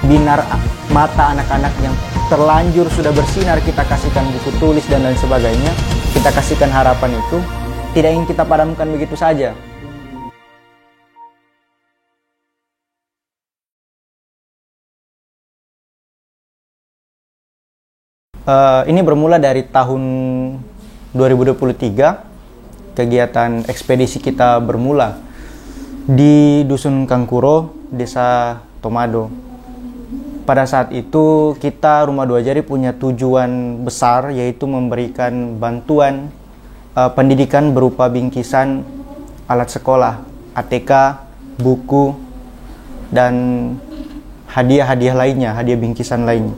binar mata anak-anak yang terlanjur sudah bersinar, kita kasihkan buku tulis dan lain sebagainya, kita kasihkan harapan itu, tidak ingin kita padamkan begitu saja. Ini bermula dari tahun 2023, kegiatan ekspedisi kita bermula di Dusun Kangkuro, Desa Tomado. Pada saat itu kita Rumah Dua Jari punya tujuan besar, yaitu memberikan bantuan pendidikan berupa bingkisan alat sekolah, ATK, buku, dan hadiah-hadiah lainnya, hadiah bingkisan lainnya.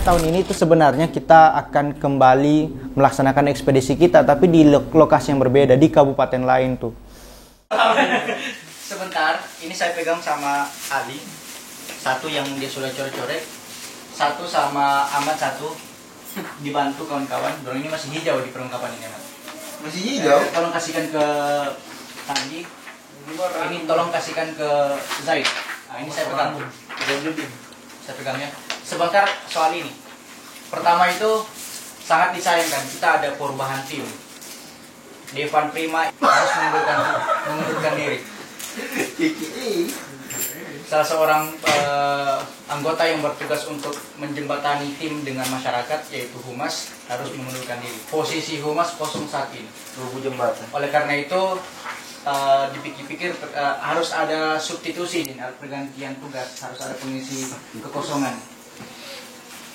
Tahun ini itu sebenarnya kita akan kembali melaksanakan ekspedisi kita, tapi di lokasi yang berbeda, di kabupaten lain tuh. Sebentar, ini saya pegang sama Ali, satu yang dia sudah coret-coret, satu sama Ahmad, satu dibantu kawan-kawan. Dorong ini masih hijau di perlengkapan ini, Mas. Masih hijau? Tolong kasihkan ke Tandi. Ini tolong kasihkan ke Zaid. Nah, ini saya pegang. Saya pegangnya. Sebentar soal ini. Pertama itu sangat disayangkan, kita ada perubahan tim. Devan Prima harus mengundurkan diri. Salah seorang anggota yang bertugas untuk menjembatani tim dengan masyarakat, yaitu Humas, harus mengundurkan diri. Posisi Humas kosong saat ini. Jembatan. Oleh karena itu dipikir-pikir harus ada substitusi, pergantian tugas, harus ada pengisi kekosongan.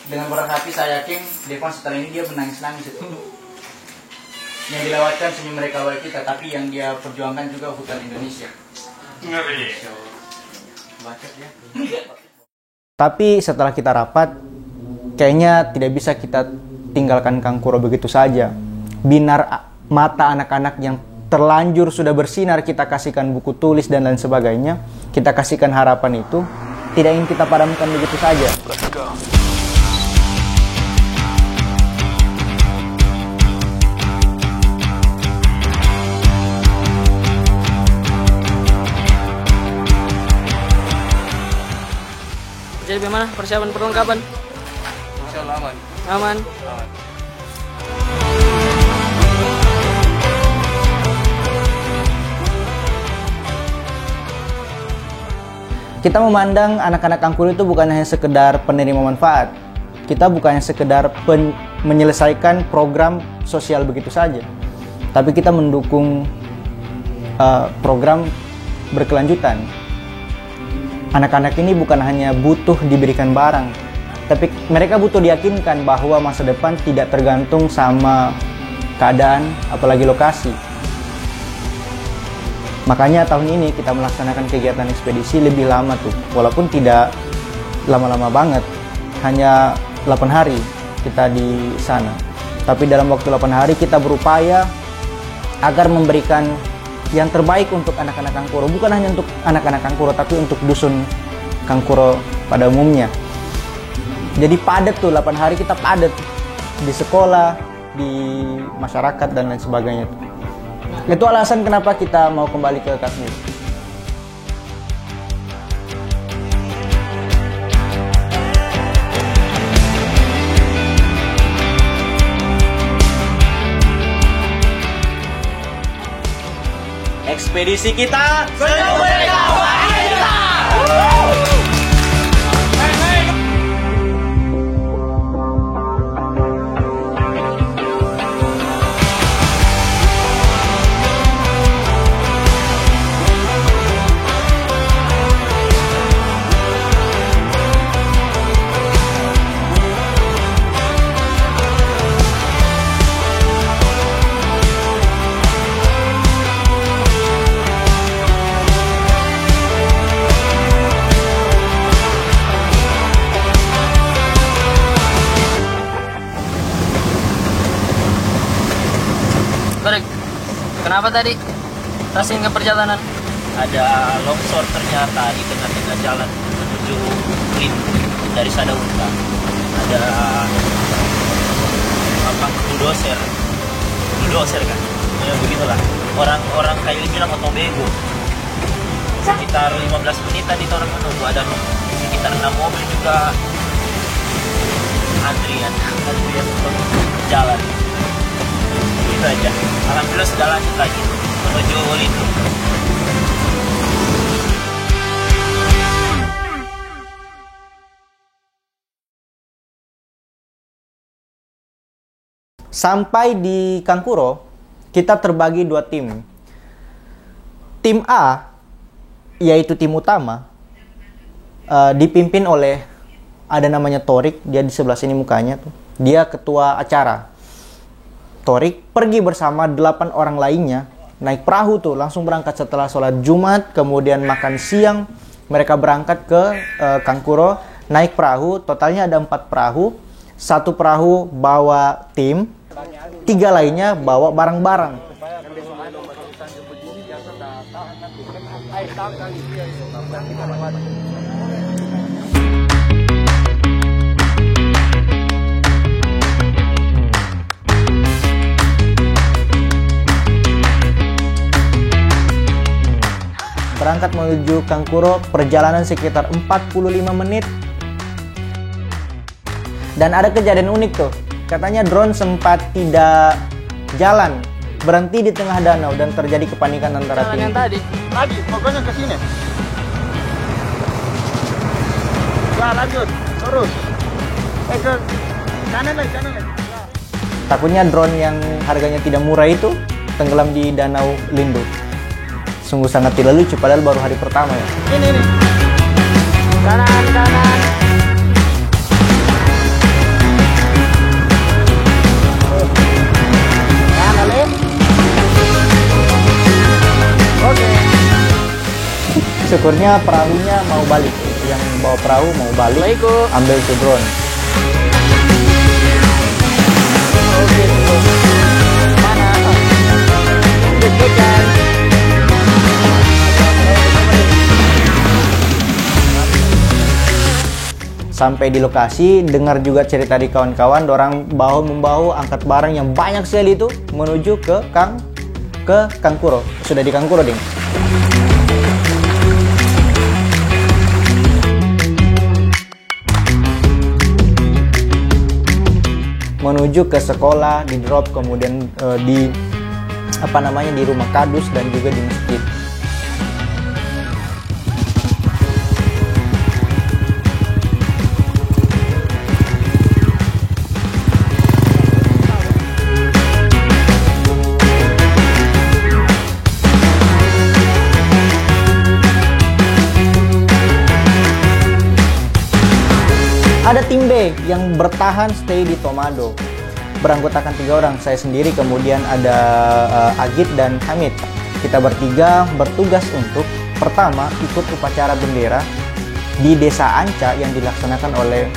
Dengan berat hati saya yakin Devan setelah ini dia menangis-nangis itu. Yang dilewatkan senyum mereka oleh kita, tapi yang dia perjuangkan juga hutan Indonesia. Tapi setelah kita rapat, kayaknya tidak bisa kita tinggalkan Kangkuro begitu saja. Binar mata anak-anak yang terlanjur sudah bersinar, kita kasihkan buku tulis dan lain sebagainya, kita kasihkan harapan itu, tidak ingin kita padamkan begitu saja. Jadi bagaimana persiapan perlengkapan? Insyaallah aman. Aman. Kita memandang anak-anak Kangkuro itu bukan hanya sekedar penerima manfaat. Kita bukan hanya sekedar menyelesaikan program sosial begitu saja. Tapi kita mendukung program berkelanjutan. Anak-anak ini bukan hanya butuh diberikan barang, tapi mereka butuh diyakinkan bahwa masa depan tidak tergantung sama keadaan, apalagi lokasi. Makanya tahun ini kita melaksanakan kegiatan ekspedisi lebih lama tuh, walaupun tidak lama-lama banget, hanya 8 hari kita di sana. Tapi dalam waktu 8 hari kita berupaya agar memberikan yang terbaik untuk anak-anak Kangkuro, bukan hanya untuk anak-anak Kangkuro, tapi untuk dusun Kangkuro pada umumnya. Jadi padat tuh, 8 hari kita padat di sekolah, di masyarakat dan lain sebagainya. Itu alasan kenapa kita mau kembali ke Kashmir. Ekspedisi kita Merdeka Wanita. Kenapa tadi? Tasin ke perjalanan. Ada longsor ternyata di tengah-tengah jalan menuju Lin dari Sadaunta. Ada apa? Bulldozer kan? Ya begitulah. Orang kayak bilang otobego. Sekitar 15 menit tadi orang menunggu, ada sekitar 6 mobil juga antrian untuk jalan. Itu aja. Alhamdulillah sudah lanjut lagi menuju Lindo. Sampai di Kangkuro, kita terbagi dua tim. Tim A, yaitu tim utama, dipimpin oleh, ada namanya Torik, dia di sebelah sini mukanya tuh. Dia ketua acara. Torik pergi bersama 8 orang lainnya, naik perahu tuh, langsung berangkat setelah sholat Jumat, kemudian makan siang, mereka berangkat ke Kangkuro, naik perahu, totalnya ada 4 perahu. 1 perahu bawa tim, 3 lainnya bawa barang-barang. Berangkat menuju Kangkuro, perjalanan sekitar 45 menit. Dan ada kejadian unik tuh. Katanya drone sempat tidak jalan, berhenti di tengah danau dan terjadi kepanikan antara Jalan tim. yang tadi. Tadi, pokoknya ke sini. Nah, lanjut, terus. Ke kanan lagi. Takutnya drone yang harganya tidak murah itu tenggelam di Danau Lindo. Sungguh sangat tidak lucu, padahal baru hari pertama ya. Ini. Kanan. Oke. Syukurnya perahunya mau balik. Yang bawa perahu mau balik, Baik, kok. ambil ke drone. Oke. Mana? Deg-degan. Sampai di lokasi, dengar juga cerita di kawan-kawan, dorang bahu-membahu angkat barang yang banyak sekali itu menuju ke Kangkuro. Sudah di Kangkuro, Ding. Menuju ke sekolah, di drop, kemudian di rumah kadus dan juga di masjid. Ada tim B yang bertahan stay di Tomado. Beranggotakan 3 orang, saya sendiri, kemudian ada Agit dan Hamid. Kita bertiga bertugas untuk pertama ikut upacara bendera di Desa Anca yang dilaksanakan oleh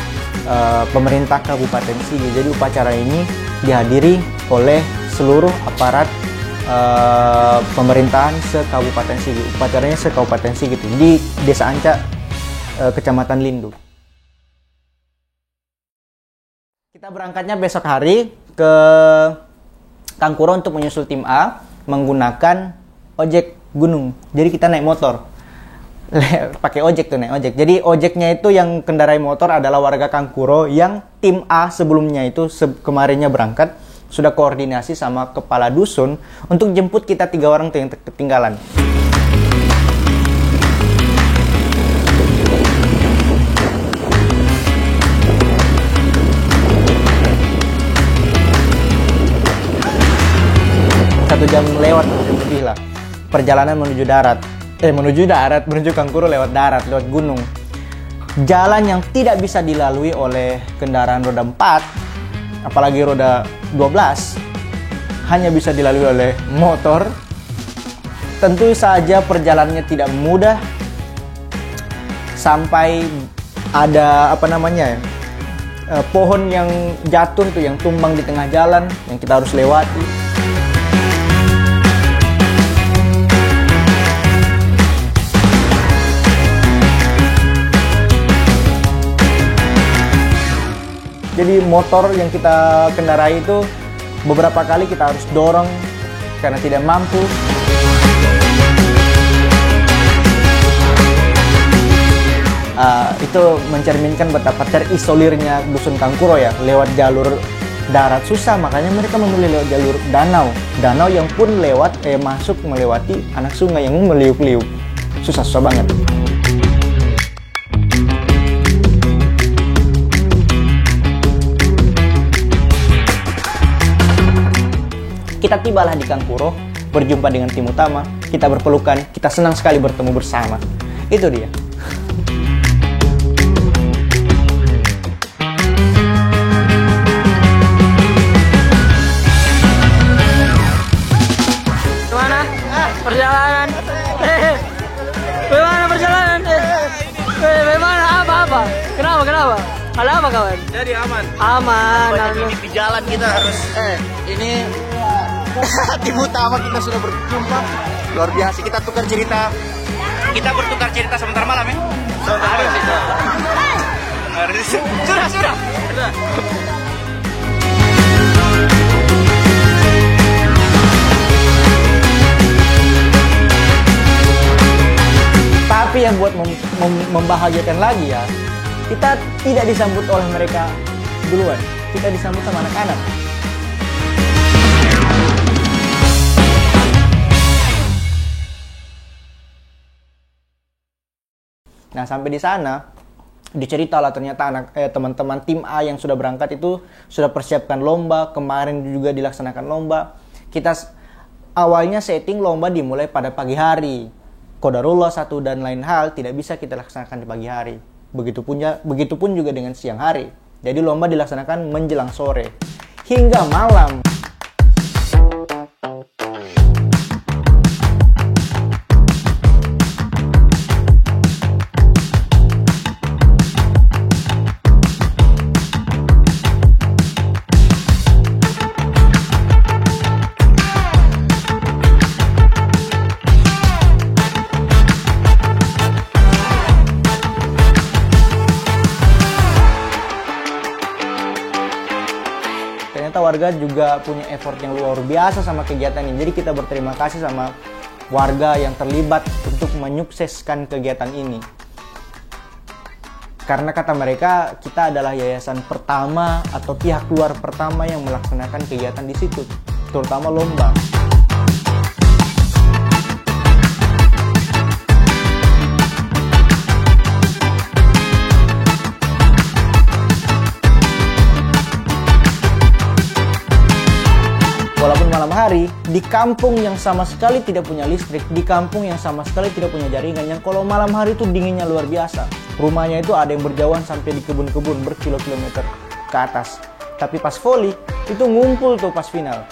pemerintah Kabupaten Sigi. Jadi upacara ini dihadiri oleh seluruh aparat pemerintahan se-Kabupaten Sigi. Upacaranya se-Kabupaten Sigi di Desa Anca, Kecamatan Lindu. Kita berangkatnya besok hari ke Kangkuro untuk menyusul tim A menggunakan ojek gunung. Jadi kita naik motor. Pakai ojek tuh, naik ojek. Jadi ojeknya itu yang kendarai motor adalah warga Kangkuro yang tim A sebelumnya itu kemarinnya berangkat sudah koordinasi sama kepala dusun untuk jemput kita 3 orang tuh yang ketinggalan. Jam lewat lebih lah perjalanan menuju Kangkuro lewat darat, lewat gunung. Jalan yang tidak bisa dilalui oleh kendaraan roda 4, apalagi roda 12, hanya bisa dilalui oleh motor. Tentu saja perjalanannya tidak mudah, sampai ada pohon yang jatuh tuh, yang tumbang di tengah jalan yang kita harus lewati. Jadi motor yang kita kendarai itu beberapa kali kita harus dorong karena tidak mampu. Itu mencerminkan betapa terisolirnya Dusun Kangkuro ya, lewat jalur darat susah, makanya mereka memilih lewat jalur danau yang pun masuk melewati anak sungai yang meliuk-liuk, susah banget. Kita tibalah di Kangkuro, berjumpa dengan tim utama, kita berpelukan, kita senang sekali bertemu bersama. Itu dia. Perjalanan. Bagaimana perjalanan? Bagaimana? Apa? Kenapa? Ada apa kawan? Jadi aman. Aman. Di jalan kita harus. Ini tim utama kita sudah berjumpa. Luar biasa. Kita tukar cerita. Kita bertukar cerita sebentar malam ya. Sudah. Tapi yang buat membahagiakan lagi ya, kita tidak disambut oleh mereka duluan, kita disambut sama anak-anak. Nah sampai di sana, diceritalah ternyata teman-teman tim A yang sudah berangkat itu sudah persiapkan lomba, kemarin juga dilaksanakan lomba. Kita awalnya setting lomba dimulai pada pagi hari. Qadarullah satu dan lain hal tidak bisa kita laksanakan di pagi hari. Begitupun juga dengan siang hari. Jadi lomba dilaksanakan menjelang sore hingga malam. Ternyata warga juga punya effort yang luar biasa sama kegiatan ini. Jadi kita berterima kasih sama warga yang terlibat untuk menyukseskan kegiatan ini. Karena kata mereka, kita adalah yayasan pertama atau pihak luar pertama yang melaksanakan kegiatan di situ, terutama lomba. Walaupun malam hari, di kampung yang sama sekali tidak punya listrik, di kampung yang sama sekali tidak punya jaringan, yang kalau malam hari itu dinginnya luar biasa. Rumahnya itu ada yang berjauhan sampai di kebun-kebun berkilo-kilometer ke atas. Tapi pas volley, itu ngumpul tuh pas final.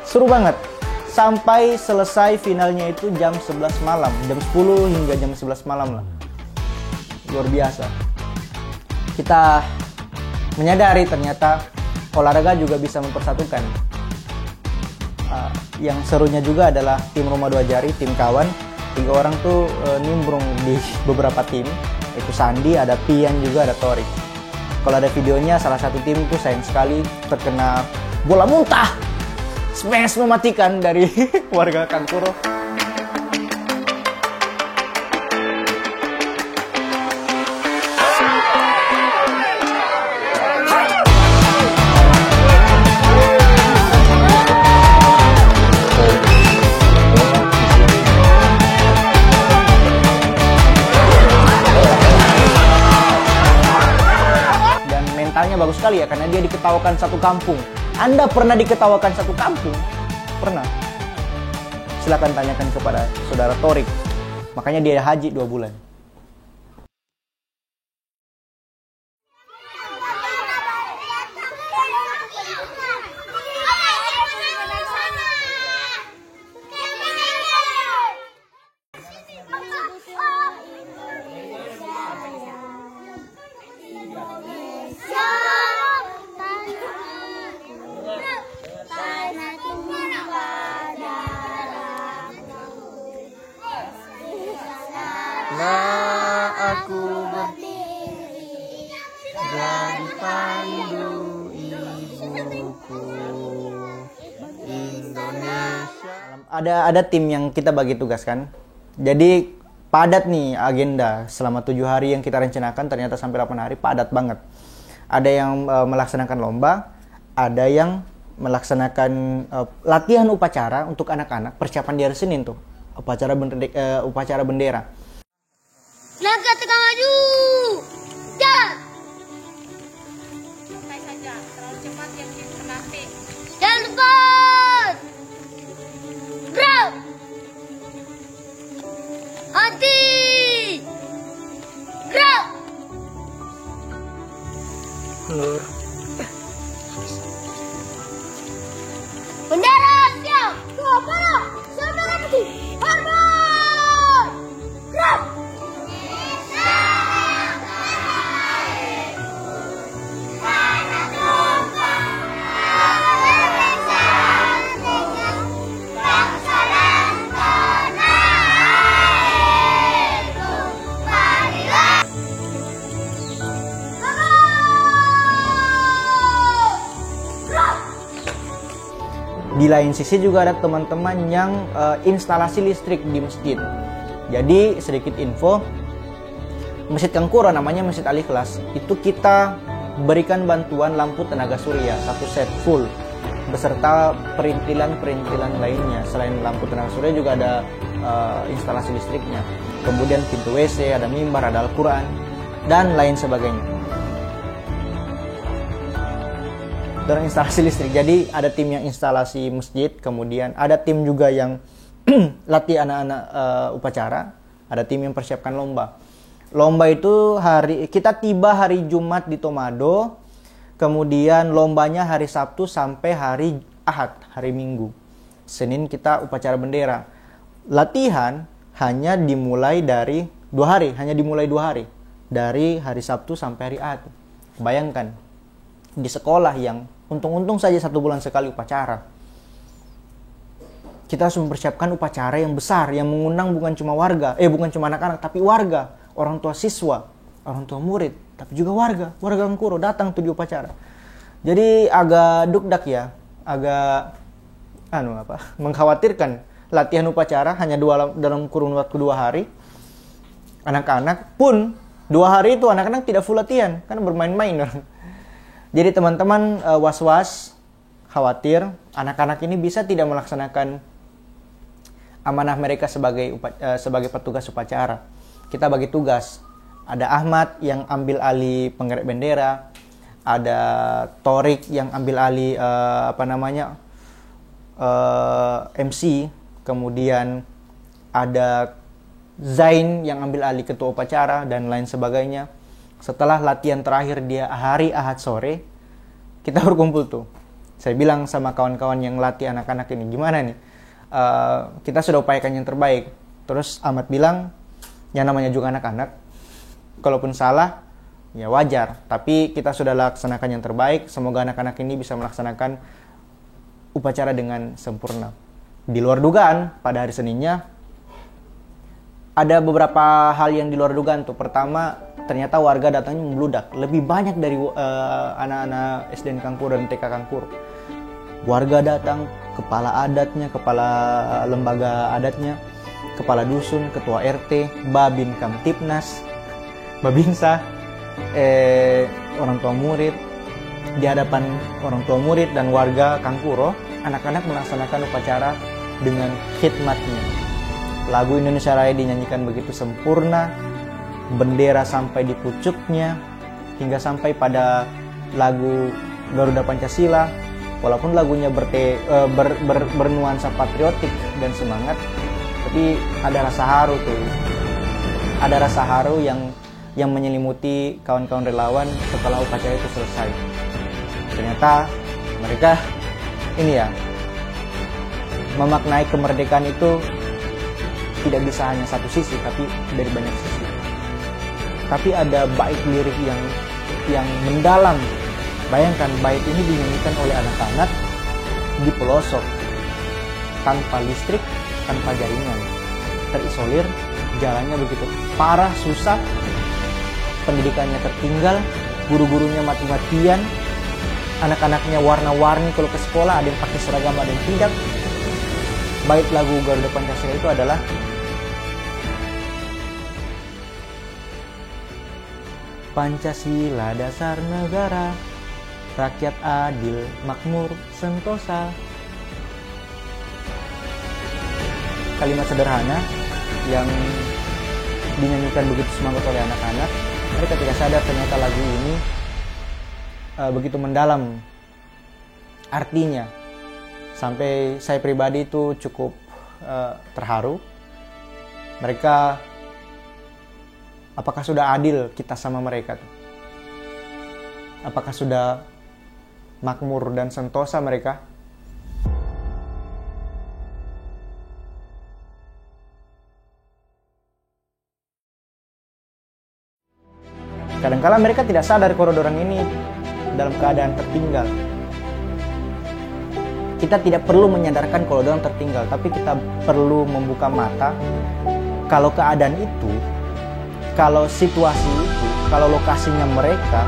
Seru banget. Sampai selesai finalnya itu jam 11 malam, jam 10 hingga jam 11 malam lah. Luar biasa. Kita menyadari ternyata olahraga juga bisa mempersatukan. Yang serunya juga adalah tim Rumah Dua Jari, tim kawan. 3 orang tuh nimbrung di beberapa tim. Itu Sandi, ada Pian juga, ada Torik. Kalau ada videonya, salah satu tim tuh sayang sekali terkena bola muntah. Smash mematikan dari warga Kangkuro. Bagus sekali ya, karena dia diketawakan satu kampung. Anda pernah diketawakan satu kampung? Pernah? Silakan tanyakan kepada saudara Torik. Makanya dia haji 2 bulan. Nah, Ada tim yang kita bagi tugas kan. Jadi padat nih agenda selama 7 hari yang kita rencanakan, ternyata sampai 8 hari padat banget. Ada yang melaksanakan lomba, ada yang melaksanakan latihan upacara untuk anak-anak, persiapan di hari Senin tuh, upacara bendera. Langkah tegak maju, jalan. Santai saja, terlalu cepat yang nanti. Jalan cepat. Gerak. Hati. Gerak. Lur. Bendera siap. Dua para. Sampai mati. Hormat. Gerak. Di lain sisi juga ada teman-teman yang instalasi listrik di masjid. Jadi sedikit info, Masjid Kangkuro namanya Masjid Al Ikhlas, itu kita berikan bantuan lampu tenaga surya 1 set full beserta perintilan-perintilan lainnya. Selain lampu tenaga surya juga ada instalasi listriknya. Kemudian pintu WC, ada mimbar, ada Al-Quran dan lain sebagainya. Dan instalasi listrik. Jadi ada tim yang instalasi masjid, kemudian ada tim juga yang latih anak-anak upacara, ada tim yang persiapkan lomba. Lomba itu kita tiba hari Jumat di Tomado, kemudian lombanya hari Sabtu sampai hari Ahad, hari Minggu. Senin kita upacara bendera. Latihan hanya dimulai dari 2 hari, dari hari Sabtu sampai hari Ahad. Bayangkan, di sekolah yang untung-untung saja 1 bulan sekali upacara, kita harus mempersiapkan upacara yang besar yang mengundang bukan cuma anak-anak, tapi warga, orang tua siswa, orang tua murid, tapi juga warga Kangkuro datang tuh di upacara. Jadi agak dukdak ya, agak mengkhawatirkan. Latihan upacara hanya dalam kurun waktu 2 hari. Anak-anak pun 2 hari itu anak-anak tidak full latihan, kan bermain-main. Jadi teman-teman was-was, khawatir anak-anak ini bisa tidak melaksanakan amanah mereka sebagai petugas upacara. Kita bagi tugas. Ada Ahmad yang ambil alih pengerek bendera, ada Torik yang ambil alih MC, kemudian ada Zain yang ambil alih ketua upacara dan lain sebagainya. Setelah latihan terakhir dia hari Ahad sore, kita berkumpul tuh. Saya bilang sama kawan-kawan yang latih anak-anak ini, gimana nih? Kita sudah upayakan yang terbaik. Terus Ahmad bilang, yang namanya juga anak-anak, kalaupun salah, ya wajar. Tapi kita sudah laksanakan yang terbaik. Semoga anak-anak ini bisa melaksanakan upacara dengan sempurna. Di luar dugaan, pada hari Seninnya, ada beberapa hal yang di luar dugaan tuh. Pertama, ternyata warga datangnya membludak. Lebih banyak dari anak-anak SDN Kangkuro dan TK Kangkuro. Warga datang, kepala adatnya, kepala lembaga adatnya, kepala dusun, ketua RT, Babin Kamtipnas, Babinsa, orang tua murid. Di hadapan orang tua murid dan warga Kangkuro, anak-anak melaksanakan upacara dengan khidmatnya. Lagu Indonesia Raya dinyanyikan begitu sempurna, bendera sampai di pucuknya, hingga sampai pada lagu Garuda Pancasila. Walaupun lagunya bernuansa patriotik dan semangat, tapi ada rasa haru tuh. Ada rasa haru yang menyelimuti kawan-kawan relawan setelah upacara itu selesai. Ternyata mereka memaknai kemerdekaan itu tidak bisa hanya satu sisi, tapi dari banyak sisi. Tapi ada bait lirik yang mendalam. Bayangkan, bait ini dinyanyikan oleh anak-anak di pelosok, tanpa listrik, tanpa jaringan, terisolir, jalannya begitu parah, susah, pendidikannya tertinggal, guru-gurunya mati-matian, anak-anaknya warna-warni kalau ke sekolah, ada yang pakai seragam, ada yang tidak. bait lagu Garuda Pancasila itu adalah Pancasila dasar negara, rakyat adil, makmur, sentosa. Kalimat sederhana yang dinyanyikan begitu semangat oleh anak-anak. Mereka tidak sadar ternyata lagu ini begitu mendalam artinya. Sampai saya pribadi itu cukup terharu. Mereka, apakah sudah adil kita sama mereka tuh? Apakah sudah makmur dan sentosa mereka? Kadangkala mereka tidak sadar kalau orang ini dalam keadaan tertinggal. Kita tidak perlu menyadarkan kalau orang tertinggal, tapi kita perlu membuka mata kalau keadaan itu, kalau situasi itu, kalau lokasinya mereka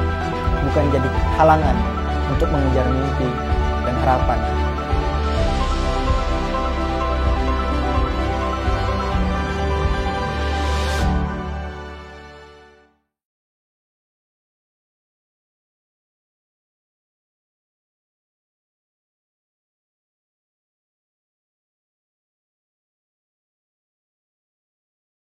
bukan jadi halangan untuk mengejar mimpi dan harapan.